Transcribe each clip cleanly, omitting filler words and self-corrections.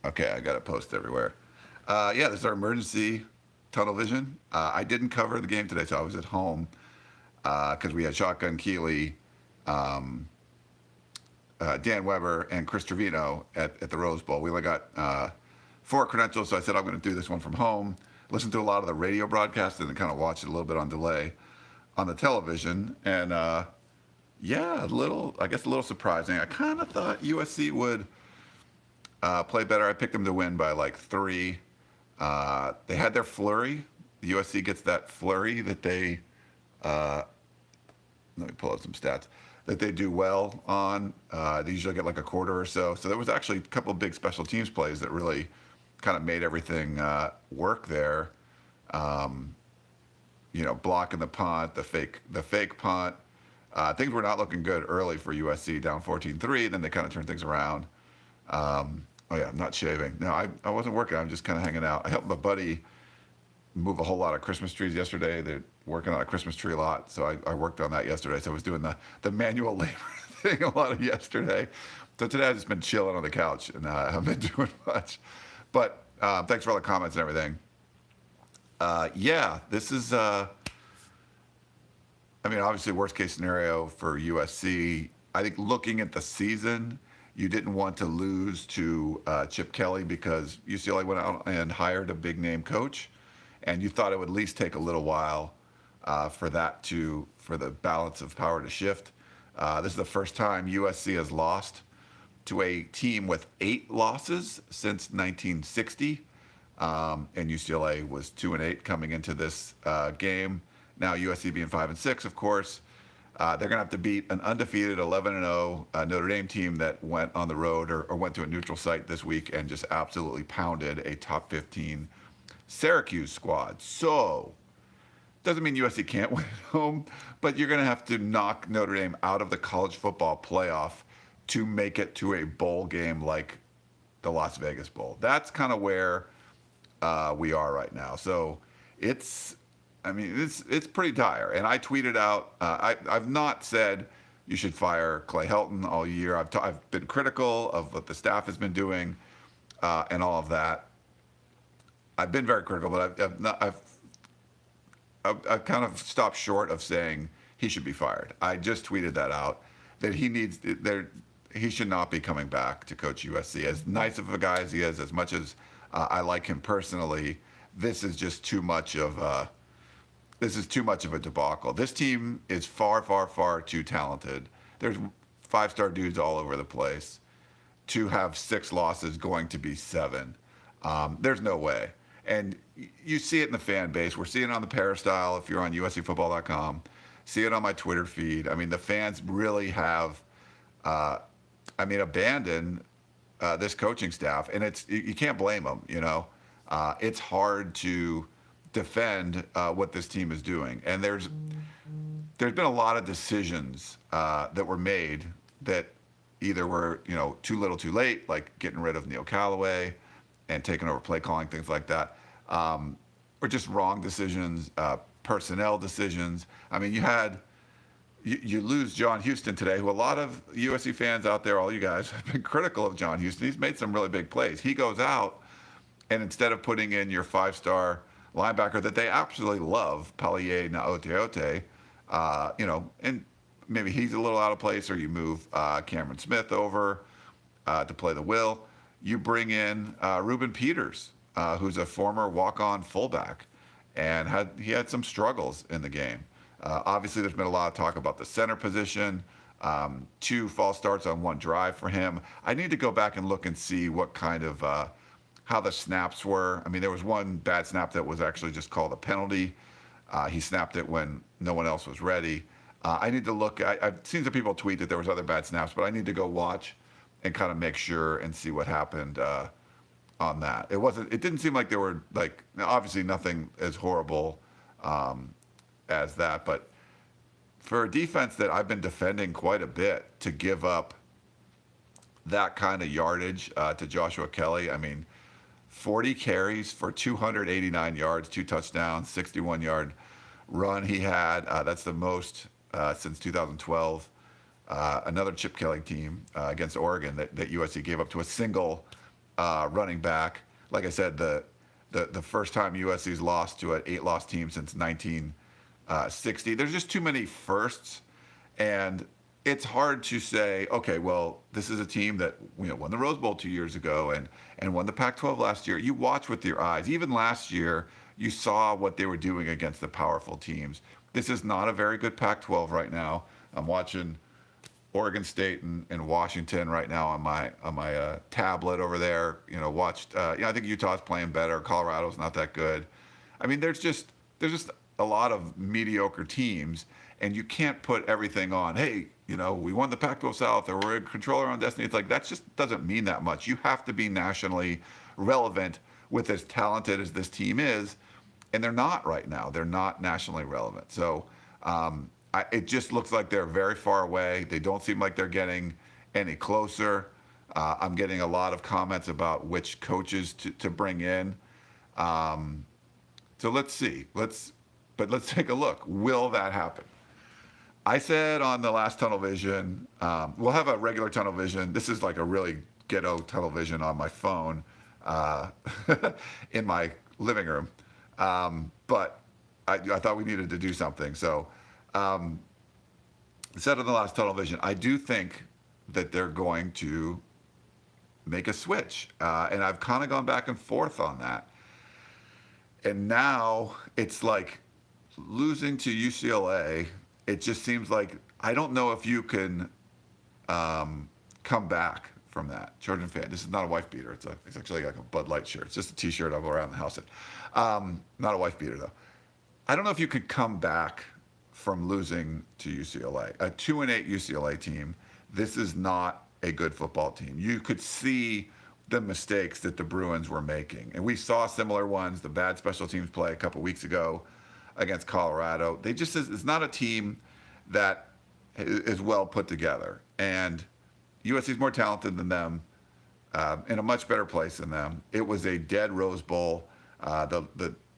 Okay, I got it posted everywhere. Yeah, this is our emergency tunnel vision. I didn't cover the game today, so I was at home because we had Shotgun Keeley, um, Dan Weber, and Chris Trevino at the Rose Bowl. We only got 4 credentials, so I said I'm going to do this one from home. Listen to a lot of the radio broadcast and then kind of watch it a little bit on delay on the television. And yeah, I guess a little surprising. I kind of thought USC would play better. I picked them to win by like 3. They had their flurry. The USC gets that flurry that they, let me pull out some stats, that they do well on. They usually get like a quarter or so. So there was actually a couple of big special teams plays that really kind of made everything work there. Blocking the punt, the fake punt. Things were not looking good early for USC, down 14-3. Then they kind of turned things around. Oh yeah, I'm not shaving. No, I wasn't working. I'm just kind of hanging out. I helped my buddy move a whole lot of Christmas trees yesterday. They're working on a Christmas tree lot, so I worked on that yesterday. So I was doing the manual labor thing a lot of yesterday. So today I've just been chilling on the couch and I haven't been doing much. But thanks for all the comments and everything. Yeah, this is, obviously worst case scenario for USC. I think looking at the season, you didn't want to lose to Chip Kelly because UCLA went out and hired a big name coach, and you thought it would at least take a little while for the balance of power to shift. This is the first time USC has lost to a team with 8 losses since 1960, and UCLA was 2-8 coming into this game. Now USC being 5-6, of course. They're going to have to beat an undefeated 11-0 Notre Dame team that went on the road or went to a neutral site this week and just absolutely pounded a top 15 Syracuse squad. So, doesn't mean USC can't win at home, but you're going to have to knock Notre Dame out of the college football playoff to make it to a bowl game like the Las Vegas Bowl. That's kind of where we are right now. So, it's pretty dire. And I tweeted out, I've not said you should fire Clay Helton all year. I've been critical of what the staff has been doing and all of that. I've been very critical, but I've kind of stopped short of saying he should be fired. I just tweeted that out, that he should not be coming back to coach USC. As nice of a guy as he is, as much as I like him personally, this is just too much of a debacle. This team is far, far, far too talented. There's 5-star dudes all over the place. To have 6 losses going to be 7. There's no way. And you see it in the fan base. We're seeing it on the Peristyle if you're on USCfootball.com. See it on my Twitter feed. I mean, the fans really have, abandoned this coaching staff. And you can't blame them, you know. It's hard to defend what this team is doing. And there's been a lot of decisions that were made that either were, too little too late, like getting rid of Neil Callaway and taking over play calling, things like that, or just wrong decisions, personnel decisions. I mean, you lose John Houston today, who a lot of USC fans out there, all you guys, have been critical of John Houston. He's made some really big plays. He goes out, and instead of putting in your 5-star linebacker that they absolutely love, Palier Naoteote, and maybe he's a little out of place, or you move Cameron Smith over to play the will. You bring in Ruben Peters, who's a former walk-on fullback, and he had some struggles in the game. Obviously, there's been a lot of talk about the center position. 2 false starts on 1 drive for him. I need to go back and look and see what kind of how the snaps were. I mean, there was 1 bad snap that was actually just called a penalty. He snapped it when no one else was ready. I need to look. I've seen some people tweet that there was other bad snaps, but I need to go watch and kind of make sure and see what happened on that. It didn't seem like there were, like, obviously nothing as horrible as that, but for a defense that I've been defending quite a bit, to give up that kind of yardage to Joshua Kelly, 40 carries for 289 yards, 2 touchdowns, 61-yard run he had. That's the most since 2012. Another Chip Kelly team against Oregon that USC gave up to a single running back. Like I said, the first time USC's lost to an 8-loss team since 1960. There's just too many firsts, and it's hard to say, okay, well, this is a team that won the Rose Bowl 2 years ago and won the Pac-12 last year. You watch with your eyes. Even last year, you saw what they were doing against the powerful teams. This is not a very good Pac-12 right now. I'm watching Oregon State and Washington right now on my tablet over there. I think Utah's playing better. Colorado's not that good. I mean, there's just a lot of mediocre teams, and you can't put everything on. Hey, we won the Pac-12 South, or we're in control of our own destiny. It's like that just doesn't mean that much. You have to be nationally relevant with as talented as this team is, and they're not right now. They're not nationally relevant. So. It just looks like they're very far away. They don't seem like they're getting any closer. I'm getting a lot of comments about which coaches to bring in. So let's see. Let's take a look. Will that happen? I said on the last Tunnel Vision, we'll have a regular Tunnel Vision. This is like a really ghetto Tunnel Vision on my phone in my living room. But I thought we needed to do something. So said on the last Tunnel Vision, I do think that they're going to make a switch. And I've kind of gone back and forth on that. And now it's like losing to UCLA. It just seems like I don't know if you can come back from that. Trojan fan. This is not a wife beater. It's actually like a Bud Light shirt. It's just a T-shirt I go around the house in. Not a wife beater though. I don't know if you could come back from losing to UCLA. A 2-8 UCLA team. This is not a good football team. You could see the mistakes that the Bruins were making, and we saw similar ones. The bad special teams play a couple weeks ago against Colorado. It's not a team that is well put together, and USC is more talented than them, in a much better place than them. It was a dead Rose Bowl.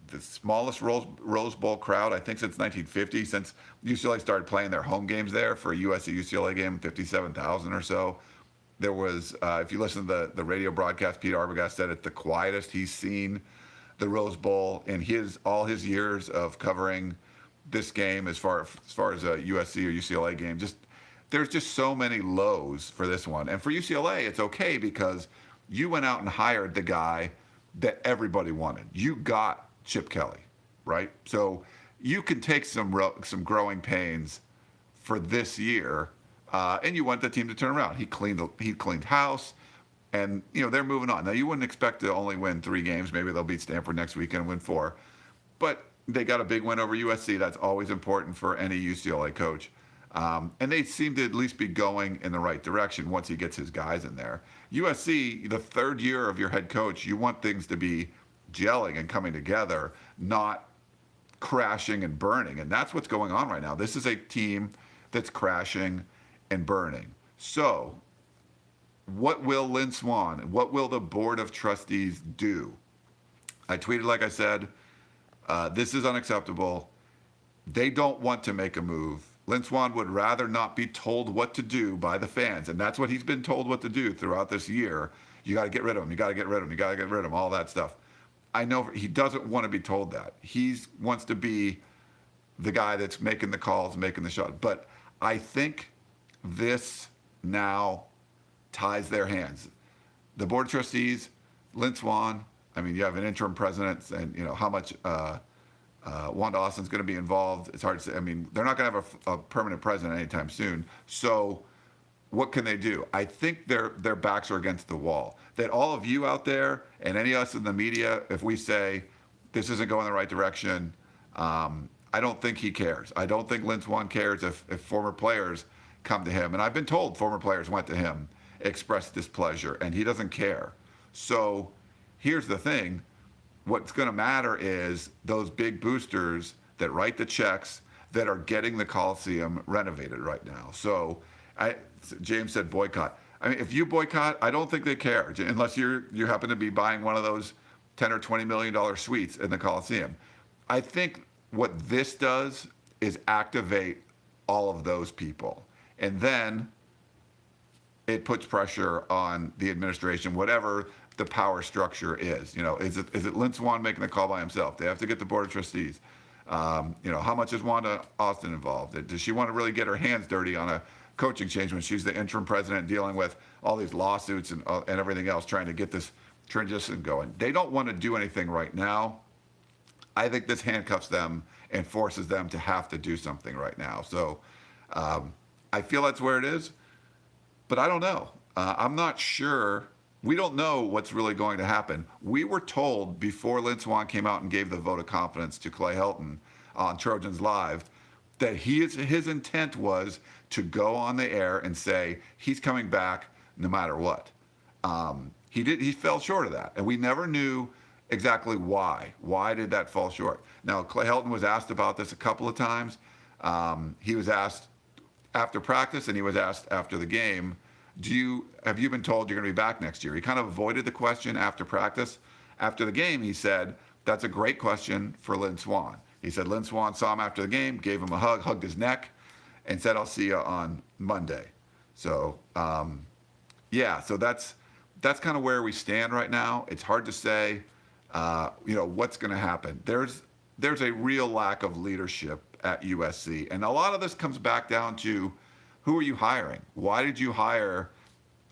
The smallest Rose Bowl crowd, I think, since 1950, since UCLA started playing their home games there for a USC-UCLA game, 57,000 or so. There was, if you listen to the radio broadcast, Pete Arbogast said it's the quietest he's seen the Rose Bowl in all his years of covering this game as far as a USC or UCLA game. There's just so many lows for this one. And for UCLA, it's okay because you went out and hired the guy that everybody wanted. You got Chip Kelly, right? So you can take some growing pains for this year, and you want the team to turn around. He cleaned house, and they're moving on. Now you wouldn't expect to only win 3 games. Maybe they'll beat Stanford next weekend and win 4, but they got a big win over USC. That's always important for any UCLA coach, and they seem to at least be going in the right direction once he gets his guys in there. USC, the 3rd year of your head coach, you want things to be gelling and coming together, not crashing and burning. And that's what's going on right now. This is a team that's crashing and burning. So what will Lynn Swann, what will the Board of Trustees do? I tweeted, like I said, this is unacceptable. They don't want to make a move. Lynn Swann would rather not be told what to do by the fans. And that's what he's been told what to do throughout this year. You got to get rid of him. You got to get rid of him. You got to get rid of him. All that stuff. I know he doesn't want to be told that. He wants to be the guy that's making the calls, making the shot. But I think this now ties their hands. The Board of Trustees, Lynn Swann, I mean, you have an interim president, and how much Wanda Austin's going to be involved. It's hard to say. I mean, they're not going to have a permanent president anytime soon. So what can they do? I think their backs are against the wall. That all of you out there and any of us in the media, if we say this isn't going in the right direction, I don't think he cares. I don't think Lynn Swann cares if former players come to him. And I've been told former players went to him, expressed displeasure, and he doesn't care. So here's the thing. What's going to matter is those big boosters that write the checks that are getting the Coliseum renovated right now. So James said boycott. I mean, if you boycott, I don't think they care, unless you happen to be buying one of those $10 or $20 million suites in the Coliseum. I think what this does is activate all of those people. And then it puts pressure on the administration, whatever the power structure is. Is it Lynn Swann making the call by himself? They have to get the board of trustees. How much is Wanda Austin involved? Does she want to really get her hands dirty on a coaching change when she's the interim president dealing with all these lawsuits and everything else, trying to get this transition going? They don't want to do anything right now. I think this handcuffs them and forces them to have to do something right now. So I feel that's where it is, but I don't know. I'm not sure. We don't know what's really going to happen. We were told before Lynn Swann came out and gave the vote of confidence to Clay Helton on Trojans Live that his intent was to go on the air and say he's coming back no matter what. He fell short of that, and we never knew exactly why. Why did that fall short? Now, Clay Helton was asked about this a couple of times. He was asked after practice, and he was asked after the game, have you been told you're going to be back next year? He kind of avoided the question after practice. After the game, he said, that's a great question for Lynn Swann. He said Lynn Swann saw him after the game, gave him a hug, hugged his neck, and said, I'll see you on Monday. So, so that's kind of where we stand right now. It's hard to say, what's going to happen. There's a real lack of leadership at USC, and a lot of this comes back down to who are you hiring? Why did you hire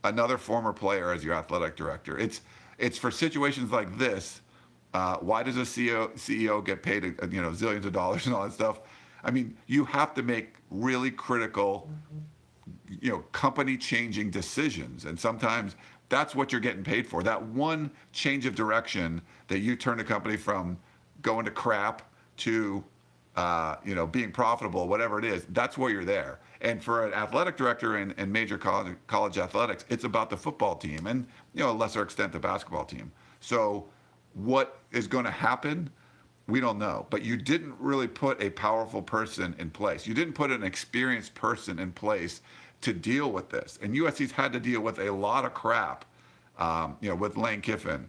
another former player as your athletic director? It's for situations like this. Why does a CEO get paid zillions of dollars and all that stuff? I mean, you have to make really critical, company-changing decisions, and sometimes that's what you're getting paid for. That one change of direction that you turn a company from going to crap to being profitable, whatever it is, that's where you're there. And for an athletic director in major college athletics, it's about the football team and, a lesser extent, the basketball team. So what is going to happen, we don't know. But you didn't really put a powerful person in place. You didn't put an experienced person in place to deal with this. And USC's had to deal with a lot of crap, with Lane Kiffin,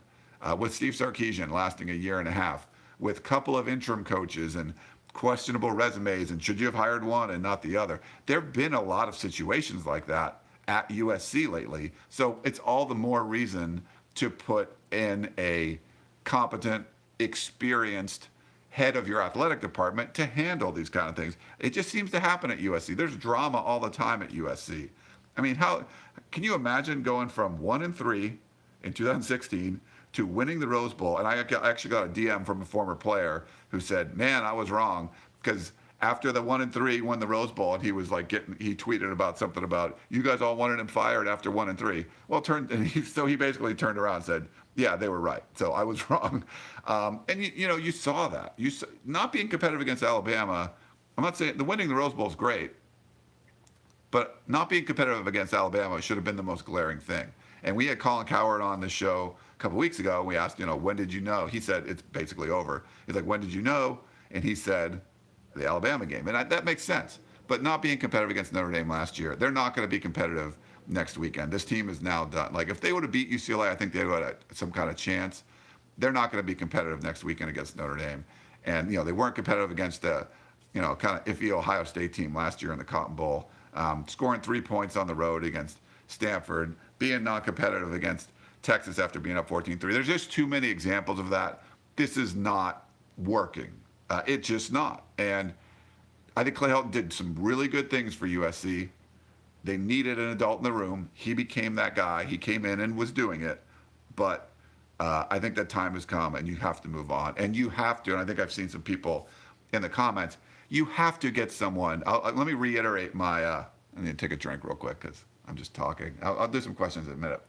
with Steve Sarkisian lasting a year and a half, with a couple of interim coaches and questionable resumes, and should you have hired one and not the other? There have been a lot of situations like that at USC lately. So it's all the more reason to put in a competent, experienced head of your athletic department to handle these kind of things. It just seems to happen at USC. There's drama all the time at USC. I mean, how can you imagine going from 1-3 in 2016 to winning the Rose Bowl? And I actually got a DM from a former player who said, man, I was wrong, because after the 1-3 won the Rose Bowl, and he was like he tweeted about something about, you guys all wanted him fired after 1-3. Well, so he basically turned around and said, yeah, they were right. So I was wrong. And you saw that. Not being competitive against Alabama, I'm not saying the winning the Rose Bowl is great, but not being competitive against Alabama should have been the most glaring thing. And we had Colin Cowherd on the show a couple weeks ago, and we asked, when did you know? He said, it's basically over. He's like, when did you know? And he said, the Alabama game. And that makes sense. But not being competitive against Notre Dame last year, they're not going to be competitive next weekend. This team is now done. Like, if they would have beat UCLA, I think they would have had some kind of chance. They're not going to be competitive next weekend against Notre Dame. And, they weren't competitive against the, kind of iffy Ohio State team last year in the Cotton Bowl. Scoring 3 points on the road against Stanford, being non-competitive against Texas after being up 14-3. There's just too many examples of that. This is not working. It's just not. And I think Clay Helton did some really good things for USC. They needed an adult in the room. He became that guy. He came in and was doing it. But I think that time has come, and you have to move on. And you have to, and I think I've seen some people in the comments, you have to get someone. Let me reiterate my, I need to take a drink real quick because I'm just talking. I'll do some questions in a minute.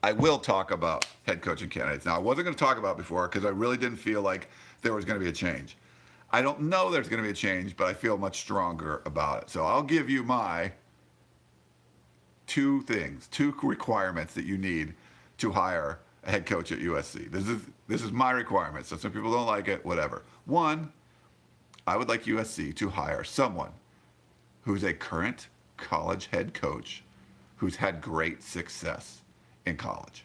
I will talk about head coaching candidates. Now, I wasn't going to talk about it before because I really didn't feel like there was going to be a change. I don't know there's going to be a change, but I feel much stronger about it. So I'll give you my two requirements that you need to hire a head coach at USC. This is my requirement. So some people don't like it, whatever. One, I would like USC to hire someone who's a current college head coach who's had great success in college.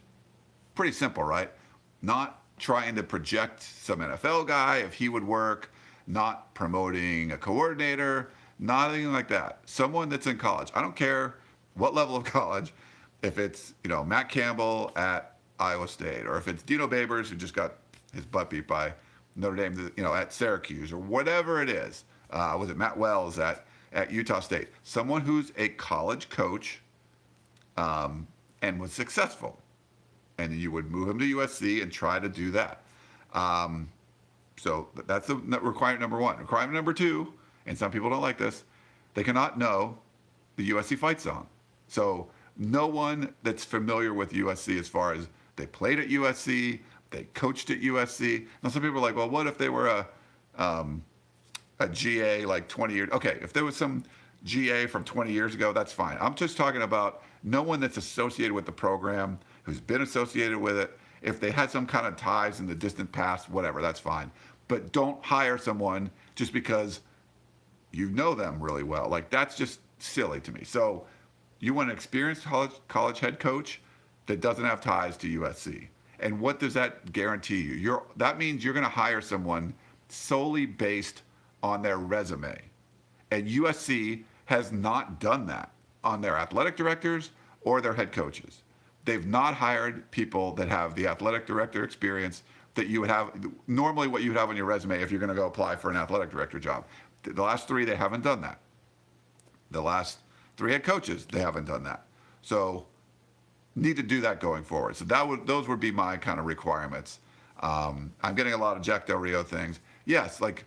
Pretty simple, right? Not trying to project some NFL guy if he would work, not promoting a coordinator, not anything like that. Someone that's in college. I don't care what level of college. if it's Matt Campbell at Iowa State, or if it's Dino Babers who just got his butt beat by Notre Dame, at Syracuse, or whatever it is. Was it Matt Wells at Utah State? Someone who's a college coach and was successful, and you would move him to USC and try to do that. So that's the requirement number one. Requirement number two, and some people don't like this, they cannot know the USC fight song. So no one that's familiar with USC as far as they played at USC, they coached at USC. Now some people are like, well, what if they were a GA like 20 years? Okay, if there was some GA from 20 years ago, that's fine. I'm just talking about no one that's associated with the program, who's been associated with it. If they had some kind of ties in the distant past, whatever, that's fine. But don't hire someone just because you know them really well. Like, that's just silly to me. So you want an experienced college head coach that doesn't have ties to USC. And what does that guarantee you? That means you're going to hire someone solely based on their resume. And USC has not done that on their athletic directors or their head coaches. They've not hired people that have the athletic director experience that you would have, normally what you would have on your resume if you're going to go apply for an athletic director job. The last three, they haven't done that. The last three head coaches, they haven't done that. So need to do that going forward. So those would be my kind of requirements. I'm getting a lot of Jack Del Rio things. Yes, like,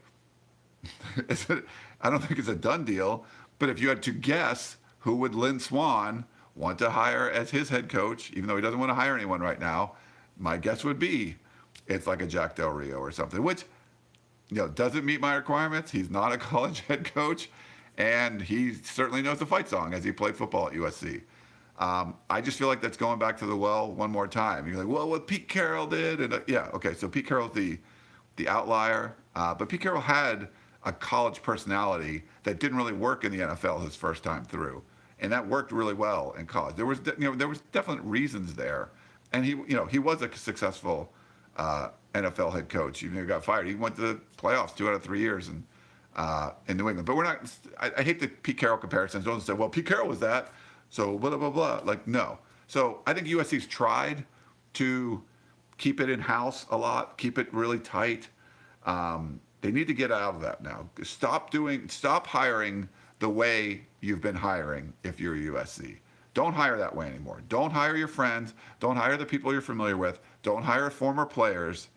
I don't think it's a done deal, but if you had to guess, who would Lynn Swann want to hire as his head coach, even though he doesn't want to hire anyone right now, my guess would be it's like a Jack Del Rio or something, which doesn't meet my requirements. He's not a college head coach, and he certainly knows the fight song as he played football at USC. I just feel like that's going back to the well one more time. You're like, well, what Pete Carroll did, and yeah, okay, so Pete Carroll's the outlier, but Pete Carroll had a college personality that didn't really work in the NFL his first time through, and that worked really well in college. There was definite reasons there, and he was a successful NFL head coach. Even though he got fired, he went to the playoffs 2 out of 3 years in New England. But we're not. I hate the Pete Carroll comparisons. Don't say, well, Pete Carroll was that, so blah blah blah. Like, no. So I think USC's tried to keep it in house a lot, keep it really tight. They need to get out of that now. Stop hiring the way you've been hiring if you're USC. Don't hire that way anymore. Don't hire your friends. Don't hire the people you're familiar with. Don't hire former players.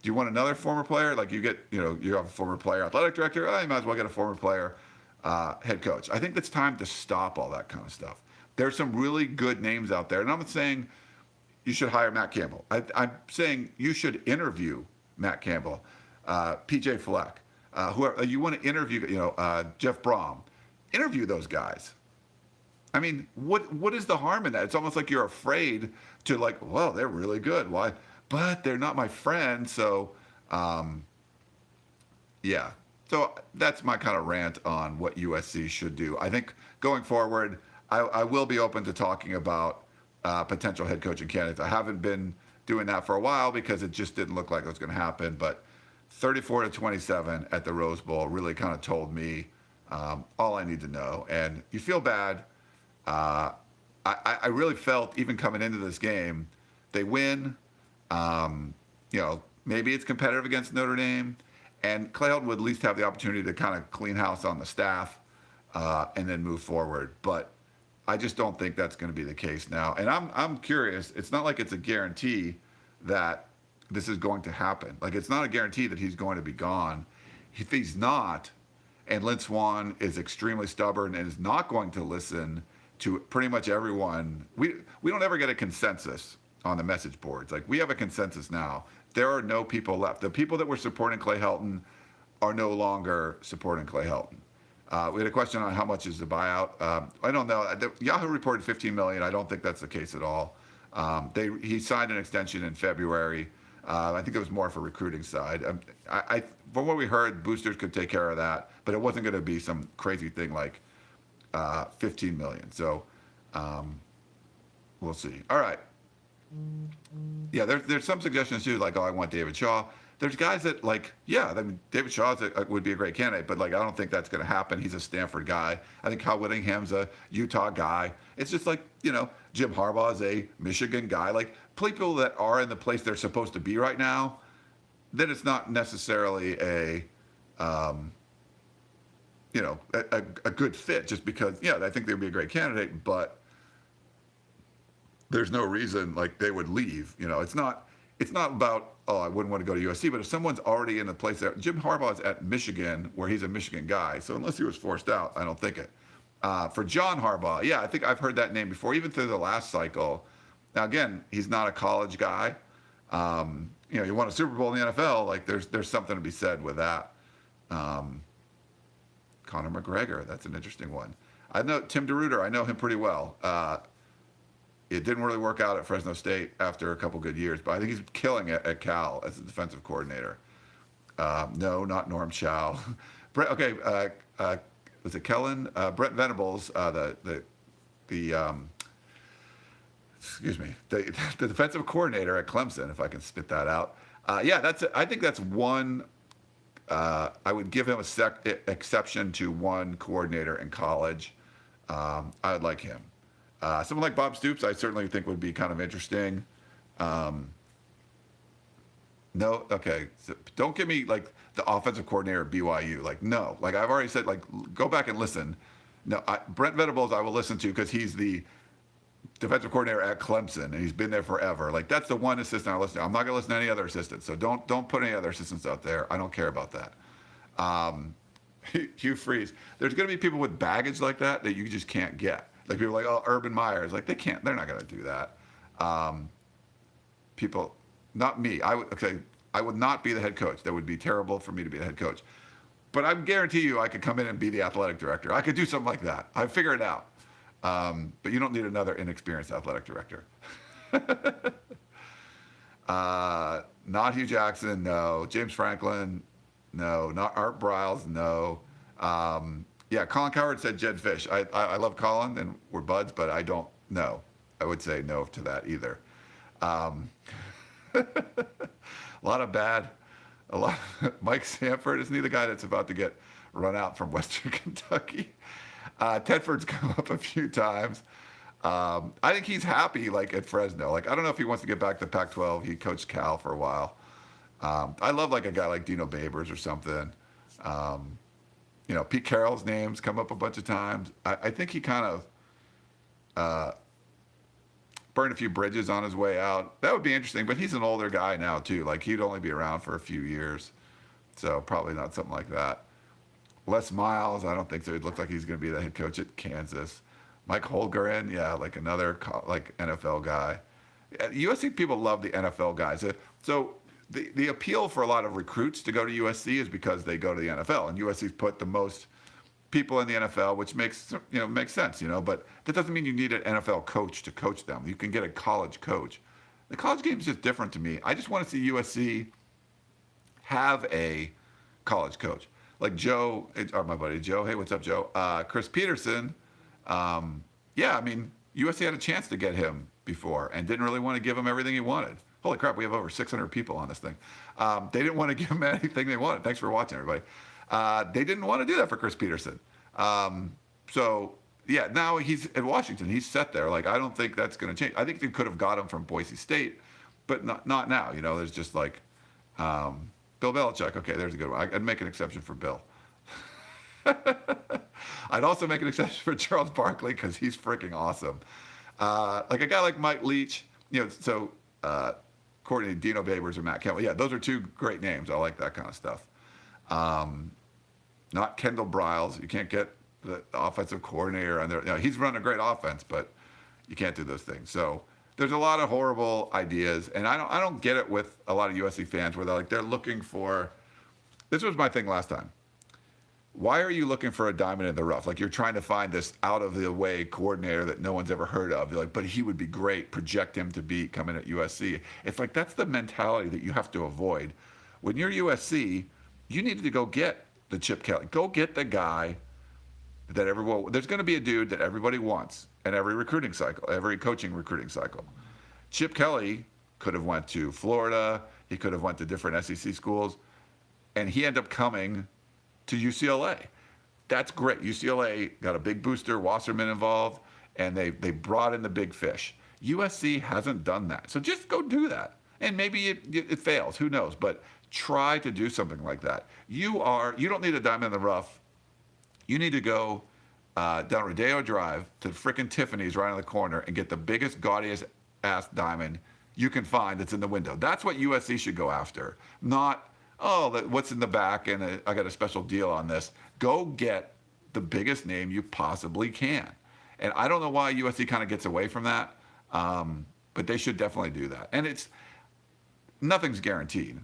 Do you want another former player? Like, you have a former player athletic director. Oh, you might as well get a former player head coach. I think it's time to stop all that kind of stuff. There's some really good names out there. And I'm not saying you should hire Matt Campbell. I'm saying you should interview Matt Campbell, PJ Fleck, whoever you want to interview, Jeff Brom. Interview those guys. I mean, what is the harm in that? It's almost like you're afraid to, like, well, they're really good. Why? But they're not my friend. So, yeah. So that's my kind of rant on what USC should do. I think going forward, I will be open to talking about potential head coaching candidates. I haven't been doing that for a while because it just didn't look like it was going to happen. But 34-27 at the Rose Bowl really kind of told me all I need to know. And you feel bad. I really felt, even coming into this game, they win. Maybe it's competitive against Notre Dame, and Clay Helton would at least have the opportunity to kind of clean house on the staff and then move forward. But I just don't think that's going to be the case now. And I'm curious. It's not like it's a guarantee that this is going to happen. Like, it's not a guarantee that he's going to be gone. If he's not, and Lynn Swann is extremely stubborn and is not going to listen to pretty much everyone, we don't ever get a consensus on the message boards. Like, we have a consensus now. There are no people left. The people that were supporting Clay Helton are no longer supporting Clay Helton. We had a question on how much is the buyout. I don't know. Yahoo reported $15 million. I don't think that's the case at all. He signed an extension in February. I think it was more for recruiting side. From what we heard, boosters could take care of that, but it wasn't going to be some crazy thing like $15 million. So we'll see. All right. Yeah, there's some suggestions too, like, oh, I want David Shaw. There's guys that, like, yeah, I mean, David Shaw would be a great candidate, but, like, I don't think that's going to happen. He's a Stanford guy. I think Kyle Whittingham's a Utah guy. It's just like, Jim Harbaugh is a Michigan guy. Like people that are in the place they're supposed to be right now, then it's not necessarily a good fit just because, yeah, I think they'd be a great candidate, but there's no reason like they would leave. It's not about, oh, I wouldn't want to go to USC, but if someone's already in the place there, Jim Harbaugh is at Michigan where he's a Michigan guy. So unless he was forced out, I don't think it. For John Harbaugh, yeah, I think I've heard that name before, even through the last cycle. Now, again, he's not a college guy. You won a Super Bowl in the NFL. Like, there's something to be said with that. Conor McGregor, that's an interesting one. I know Tim DeRuyter. I know him pretty well. It didn't really work out at Fresno State after a couple good years, but I think he's killing it at Cal as a defensive coordinator. No, not Norm Chow. Was it Kellen? Brent Venables, the defensive coordinator at Clemson, if I can spit that out. I think that's one. I would give him exception to one coordinator in college. I would like him. Someone like Bob Stoops, I certainly think would be kind of interesting. So don't give me like the offensive coordinator at BYU. Like, no. Like I've already said, like go back and listen. No, Brent Venables I will listen to because he's the defensive coordinator at Clemson and he's been there forever. Like that's the one assistant I listen to. I'm not going to listen to any other assistants. So don't put any other assistants out there. I don't care about that. Hugh Freeze. There's going to be people with baggage like that you just can't get. Like people like, oh, Urban Myers. Like they're not going to do that. People, not me. I would not be the head coach. That would be terrible for me to be the head coach. But I guarantee you I could come in and be the athletic director. I could do something like that. I figure it out. But you don't need another inexperienced athletic director. Not Hugh Jackson, no. James Franklin, no. Not Art Briles, no. Colin Cowherd said Jed Fish. I love Colin, and we're buds, but I don't know. I would say no to that either. Mike Sanford, isn't he the guy that's about to get run out from Western Kentucky? Tedford's come up a few times. I think he's happy, like at Fresno. Like I don't know if he wants to get back to Pac-12. He coached Cal for a while. I love like a guy like Dino Babers or something. Pete Carroll's name's come up a bunch of times. I think he kind of burned a few bridges on his way out. That would be interesting, but he's an older guy now too. Like he'd only be around for a few years, so probably not something like that. Les Miles, I don't think so. It looks like he's going to be the head coach at Kansas. Mike Holmgren, like another like NFL guy. USC people love the NFL guys. So the appeal for a lot of recruits to go to USC is because they go to the NFL, and USC's put the most people in the NFL, which makes sense, But that doesn't mean you need an NFL coach to coach them. You can get a college coach. The college game is just different to me. I just want to see USC have a college coach. Like Joe, or my buddy Joe. Hey, what's up, Joe? Chris Peterson. USC had a chance to get him before and didn't really want to give him everything he wanted. Holy crap, we have over 600 people on this thing. They didn't want to give him anything they wanted. Thanks for watching, everybody. They didn't want to do that for Chris Peterson. Now he's at Washington. He's set there. Like, I don't think that's going to change. I think they could have got him from Boise State, but not now. There's just like Bill Belichick. Okay, there's a good one. I'd make an exception for Bill. I'd also make an exception for Charles Barkley because he's freaking awesome. Like a guy like Mike Leach, coordinating Dino Babers or Matt Campbell. Yeah, those are two great names. I like that kind of stuff. Not Kendall Briles. You can't get the offensive coordinator on there. He's running a great offense, but you can't do those things. So there's a lot of horrible ideas, and I don't get it with a lot of USC fans where they're looking for. This was my thing last time. Why are you looking for a diamond in the rough? Like you're trying to find this out of the way coordinator that no one's ever heard of. You're like, but he would be great. Project him to be coming at USC. It's like that's the mentality that you have to avoid. When you're USC, you need to go get the Chip Kelly. Go get the guy that everyone. There's going to be a dude that everybody wants in every recruiting cycle, every coaching recruiting cycle. Chip Kelly could have went to Florida. He could have went to different SEC schools, and he ended up coming to UCLA. That's great. UCLA got a big booster, Wasserman involved, and they brought in the big fish. USC hasn't done that, so just go do that. And maybe it fails. Who knows? But try to do something like that. You don't need a diamond in the rough. You need to go down Rodeo Drive to frickin' Tiffany's right on the corner and get the biggest, gaudiest ass diamond you can find that's in the window. That's what USC should go after. Not, what's in the back and I got a special deal on this. Go get the biggest name you possibly can. And I don't know why USC kind of gets away from that, but they should definitely do that. And nothing's guaranteed,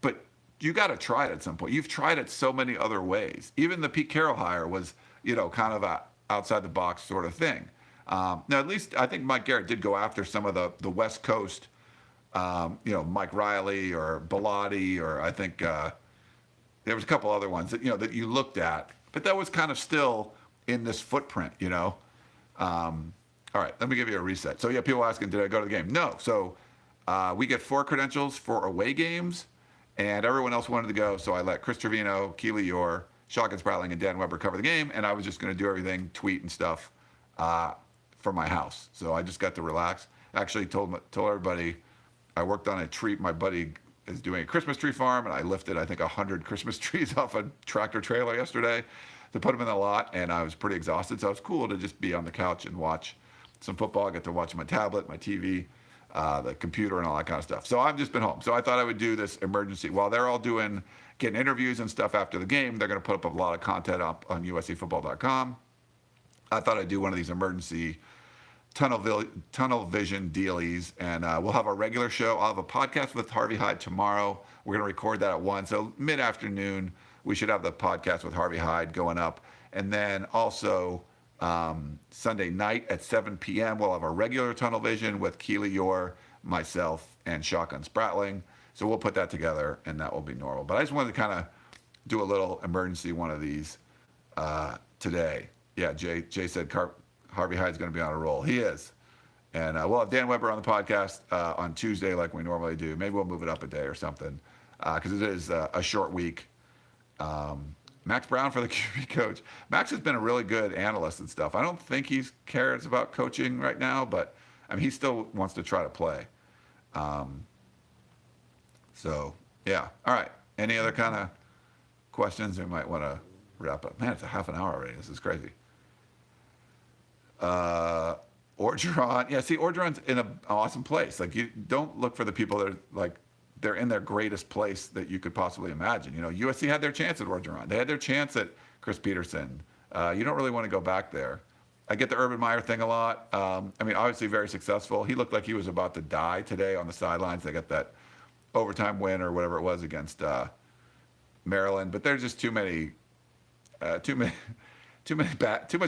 but you got to try it at some point. You've tried it so many other ways. Even the Pete Carroll hire was, kind of a outside the box sort of thing. Now, at least I think Mike Garrett did go after some of the West Coast, Mike Riley or Bellotti, or I think there was a couple other ones that you looked at, but that was kind of still in this footprint, All right, let me give you a reset. So, people asking, did I go to the game? No. So we get 4 credentials for away games, and everyone else wanted to go, so I let Chris Trevino, Keely Eure, Shotgun Spratling, and Dan Weber cover the game, and I was just going to do everything, tweet and stuff from my house. So I just got to relax. Actually told everybody I worked on a treat. My buddy is doing a Christmas tree farm, and I lifted, I think, 100 Christmas trees off a tractor trailer yesterday to put them in the lot, and I was pretty exhausted, so it was cool to just be on the couch and watch some football. I get to watch my tablet, my TV, the computer, and all that kind of stuff. So I've just been home. So I thought I would do this emergency. While they're all getting interviews and stuff after the game, they're going to put up a lot of content up on uscfootball.com. I thought I'd do one of these emergency tunnel vision dealies, and we'll have our regular show. I'll have a podcast with Harvey Hyde tomorrow. We're going to record that at 1. So mid-afternoon, we should have the podcast with Harvey Hyde going up. And then also Sunday night at 7 p.m., we'll have our regular tunnel vision with Keely Eure, myself, and Shotgun Spratling. So we'll put that together, and that will be normal. But I just wanted to kind of do a little emergency one of these today. Yeah, Jay said Harvey Hyde's going to be on a roll. He is. And we'll have Dan Weber on the podcast on Tuesday like we normally do. Maybe we'll move it up a day or something because it is a short week. Max Brown for the QB coach. Max has been a really good analyst and stuff. I don't think he cares about coaching right now, but he still wants to try to play. So, yeah. All right. Any other kind of questions? We might want to wrap up. Man, it's a half an hour already. This is crazy. Orgeron. Yeah, see, Orgeron's in an awesome place. Like, you don't look for the people that are, they're in their greatest place that you could possibly imagine. USC had their chance at Orgeron. They had their chance at Chris Peterson. You don't really want to go back there. I get the Urban Meyer thing a lot. Obviously very successful. He looked like he was about to die today on the sidelines. They got that overtime win or whatever it was against Maryland. But there's just too much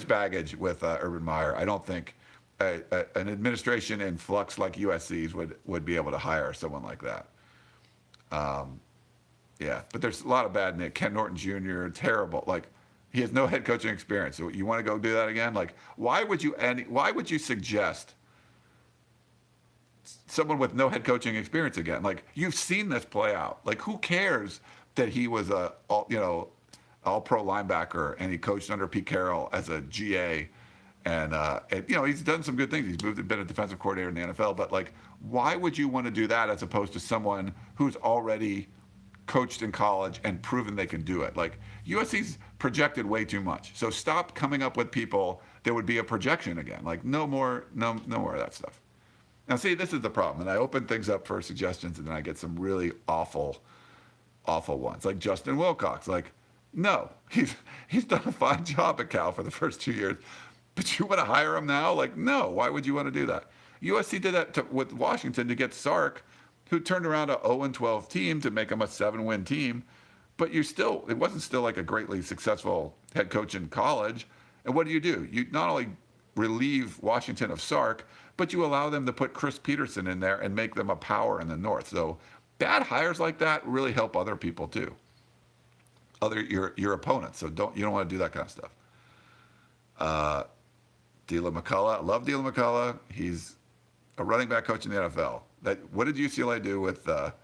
baggage with Urban Meyer. I don't think an administration in flux like USC's would be able to hire someone like that. But there's a lot of bad Nick. Ken Norton Jr., terrible. He has no head coaching experience. So you want to go do that again? Why would you suggest someone with no head coaching experience again? You've seen this play out. Who cares that he was a all-pro linebacker and he coached under Pete Carroll as a GA, and he's done some good things. He's been a defensive coordinator in the NFL, but why would you want to do that as opposed to someone who's already coached in college and proven they can do it? USC's projected way too much. So stop coming up with people that would be a projection again. No more of that stuff. Now, see, this is the problem. And I open things up for suggestions, and then I get some really awful ones, like Justin Wilcox. No, he's done a fine job at Cal for the first 2 years, but you want to hire him now? No. Why would you want to do that? USC did that with Washington to get Sark, who turned around a 0-12 team to make them a 7-win team. But it wasn't still a greatly successful head coach in college. And what do? You not only relieve Washington of Sark, but you allow them to put Chris Peterson in there and make them a power in the North. So bad hires like that really help other people too. Your opponents. So you don't want to do that kind of stuff. Deland McCullough. I love Deland McCullough. He's a running back coach in the NFL. What did UCLA do with now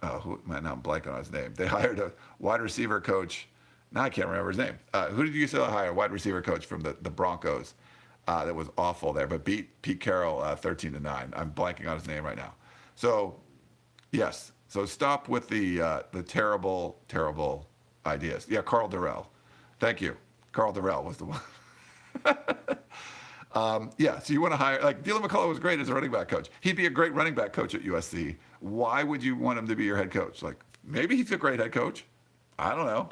I'm blanking on his name. They hired a wide receiver coach. Now I can't remember his name. Who did UCLA hire? Wide receiver coach from the Broncos. that was awful there, but beat Pete Carroll 13-9. I'm blanking on his name right now. So, yes. So stop with the terrible, terrible ideas. Yeah, Carl Durrell. Thank you. Carl Durrell was the one. Yeah, so you want to hire, like, Dylan McCullough was great as a running back coach. He'd be a great running back coach at USC. Why would you want him to be your head coach? Like, maybe he's a great head coach. I don't know.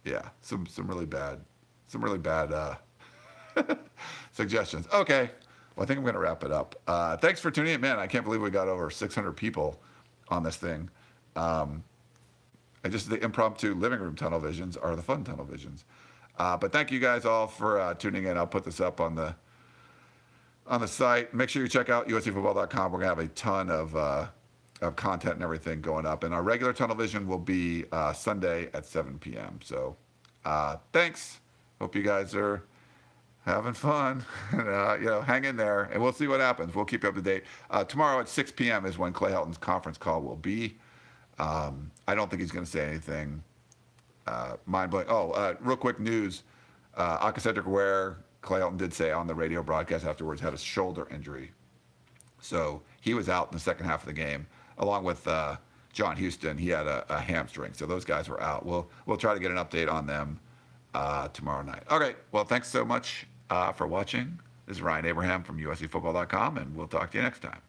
Yeah, some really bad suggestions. Okay, well, I think I'm going to wrap it up. Thanks for tuning in, man. I can't believe we got over 600 people on this thing. The impromptu living room tunnel visions are the fun tunnel visions. But thank you guys all for tuning in. I'll put this up on the site. Make sure you check out uscfootball.com. We're going to have a ton of content and everything going up. And our regular tunnel vision will be Sunday at 7 p.m. So thanks. Hope you guys are having fun. And, hang in there, and we'll see what happens. We'll keep you up to date. Tomorrow at 6 p.m. is when Clay Helton's conference call will be. I don't think he's going to say anything mind-blowing. Real quick news. Cedric Ware, Clay Helton did say on the radio broadcast afterwards, had a shoulder injury. So he was out in the second half of the game, along with John Houston. He had a hamstring. So those guys were out. We'll try to get an update on them tomorrow night. Okay, well, thanks so much for watching. This is Ryan Abraham from USCFootball.com, and we'll talk to you next time.